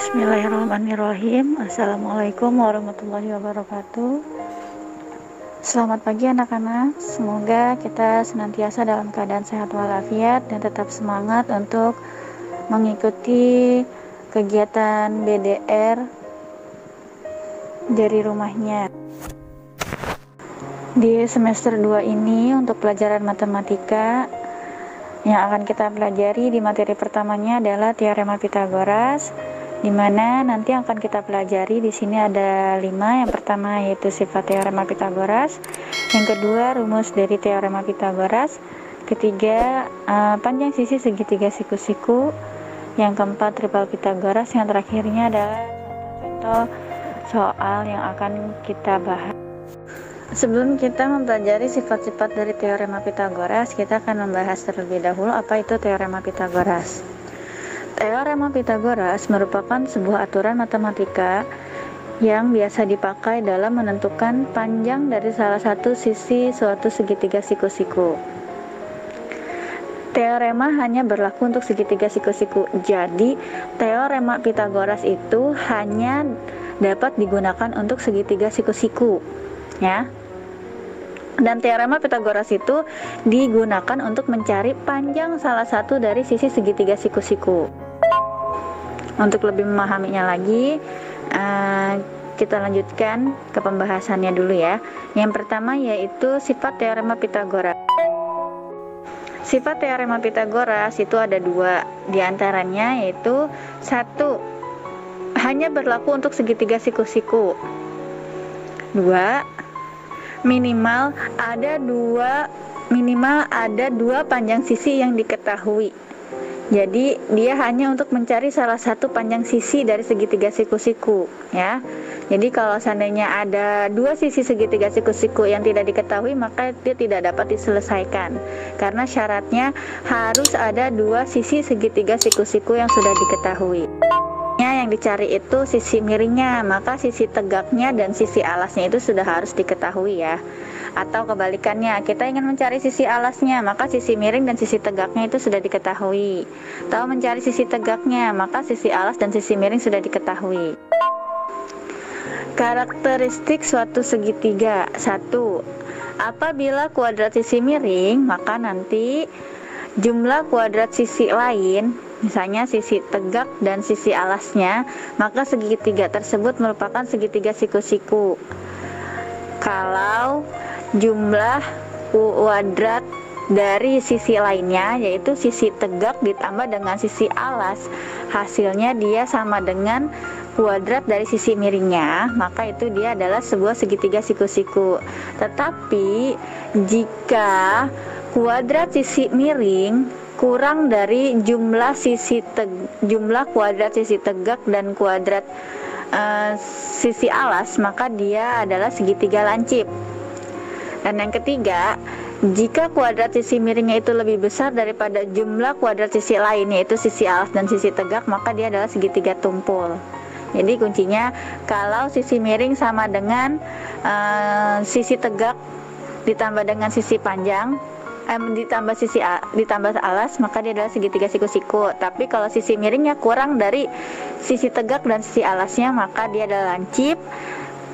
Bismillahirrahmanirrahim. Assalamualaikum warahmatullahi wabarakatuh. Selamat pagi anak-anak. Semoga kita senantiasa dalam keadaan sehat walafiat dan tetap semangat untuk mengikuti kegiatan BDR dari rumahnya. Di semester 2 ini untuk pelajaran matematika yang akan kita pelajari di materi pertamanya adalah teorema Pitagoras, di mana nanti akan kita pelajari di sini ada 5. Yang pertama yaitu sifat teorema Pitagoras, yang kedua rumus dari teorema Pitagoras, ketiga panjang sisi segitiga siku-siku, yang keempat tripel Pitagoras, yang terakhirnya adalah contoh soal yang akan kita bahas. Sebelum kita mempelajari sifat-sifat dari teorema Pitagoras, kita akan membahas terlebih dahulu apa itu teorema Pitagoras. Teorema Pitagoras merupakan sebuah aturan matematika yang biasa dipakai dalam menentukan panjang dari salah satu sisi suatu segitiga siku-siku. Teorema hanya berlaku untuk segitiga siku-siku. Jadi, teorema Pitagoras itu hanya dapat digunakan untuk segitiga siku-siku, ya. Dan teorema Pitagoras itu digunakan untuk mencari panjang salah satu dari sisi segitiga siku-siku. Untuk lebih memahaminya lagi, kita lanjutkan ke pembahasannya dulu ya. Yang pertama yaitu sifat teorema Pitagoras. Sifat teorema Pitagoras itu ada 2, diantaranya yaitu 1, hanya berlaku untuk segitiga siku-siku. 2, minimal ada dua panjang sisi yang diketahui. Jadi dia hanya untuk mencari salah satu panjang sisi dari segitiga siku-siku, ya. Jadi kalau seandainya ada 2 sisi segitiga siku-siku yang tidak diketahui, maka dia tidak dapat diselesaikan, karena syaratnya harus ada 2 sisi segitiga siku-siku yang sudah diketahui. Yang dicari itu sisi miringnya, maka sisi tegaknya dan sisi alasnya itu sudah harus diketahui, ya. Atau kebalikannya, kita ingin mencari sisi alasnya, maka sisi miring dan sisi tegaknya itu sudah diketahui. Atau mencari sisi tegaknya, maka sisi alas dan sisi miring sudah diketahui. Karakteristik suatu segitiga. 1. Apabila kuadrat sisi miring, maka nanti jumlah kuadrat sisi lain, misalnya sisi tegak dan sisi alasnya, maka segitiga tersebut merupakan segitiga siku-siku. Kalau jumlah kuadrat dari sisi lainnya, yaitu sisi tegak ditambah dengan sisi alas, hasilnya dia sama dengan kuadrat dari sisi miringnya, maka itu dia adalah sebuah segitiga siku-siku. Tetapi jika kuadrat sisi miring kurang dari jumlah kuadrat sisi tegak dan kuadrat sisi alas, maka dia adalah segitiga lancip. Dan yang ketiga, jika kuadrat sisi miringnya itu lebih besar daripada jumlah kuadrat sisi lain, yaitu sisi alas dan sisi tegak, maka dia adalah segitiga tumpul. Jadi kuncinya, kalau sisi miring sama dengan sisi tegak ditambah dengan sisi panjang, ditambah alas, maka dia adalah segitiga siku-siku. Tapi kalau sisi miringnya kurang dari sisi tegak dan sisi alasnya, maka dia adalah lancip.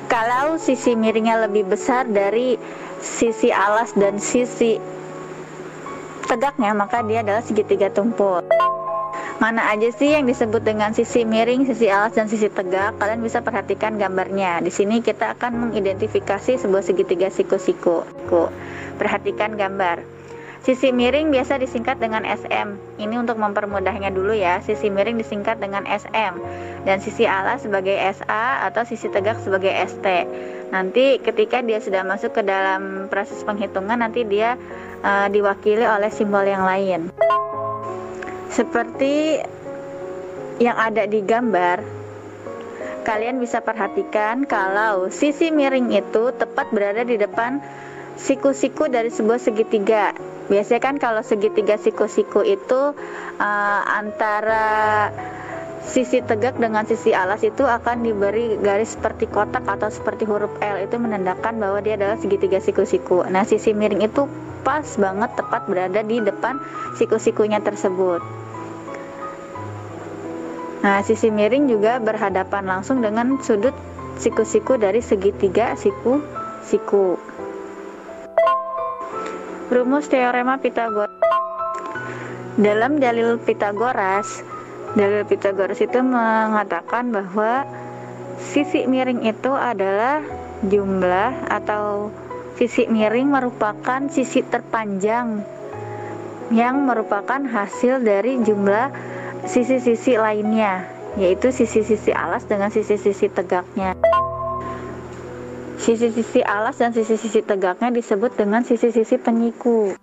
Kalau sisi miringnya lebih besar dari sisi alas dan sisi tegaknya, maka dia adalah segitiga tumpul. Mana aja sih yang disebut dengan sisi miring, sisi alas, dan sisi tegak? Kalian bisa perhatikan gambarnya. Di sini kita akan mengidentifikasi sebuah segitiga siku-siku. Perhatikan gambar. Sisi miring biasa disingkat dengan SM. Ini untuk mempermudahnya dulu ya. Sisi miring disingkat dengan SM, dan sisi alas sebagai SA atau sisi tegak sebagai ST. Nanti ketika dia sudah masuk ke dalam proses penghitungan, nanti dia diwakili oleh simbol yang lain. Seperti yang ada di gambar, kalian bisa perhatikan kalau sisi miring itu tepat berada di depan siku-siku dari sebuah segitiga. Biasanya kan kalau segitiga siku-siku itu antara sisi tegak dengan sisi alas itu akan diberi garis seperti kotak atau seperti huruf L, itu menandakan bahwa dia adalah segitiga siku-siku. Nah, sisi miring itu pas banget tepat berada di depan siku-sikunya tersebut. Nah, sisi miring juga berhadapan langsung dengan sudut siku-siku dari segitiga siku-siku. Rumus teorema Pythagoras. Dalam dalil Pythagoras itu mengatakan bahwa sisi miring itu adalah jumlah, atau sisi miring merupakan sisi terpanjang yang merupakan hasil dari jumlah sisi-sisi lainnya, yaitu sisi-sisi alas dengan sisi-sisi tegaknya. Sisi-sisi alas dan sisi-sisi tegaknya disebut dengan sisi-sisi penyiku.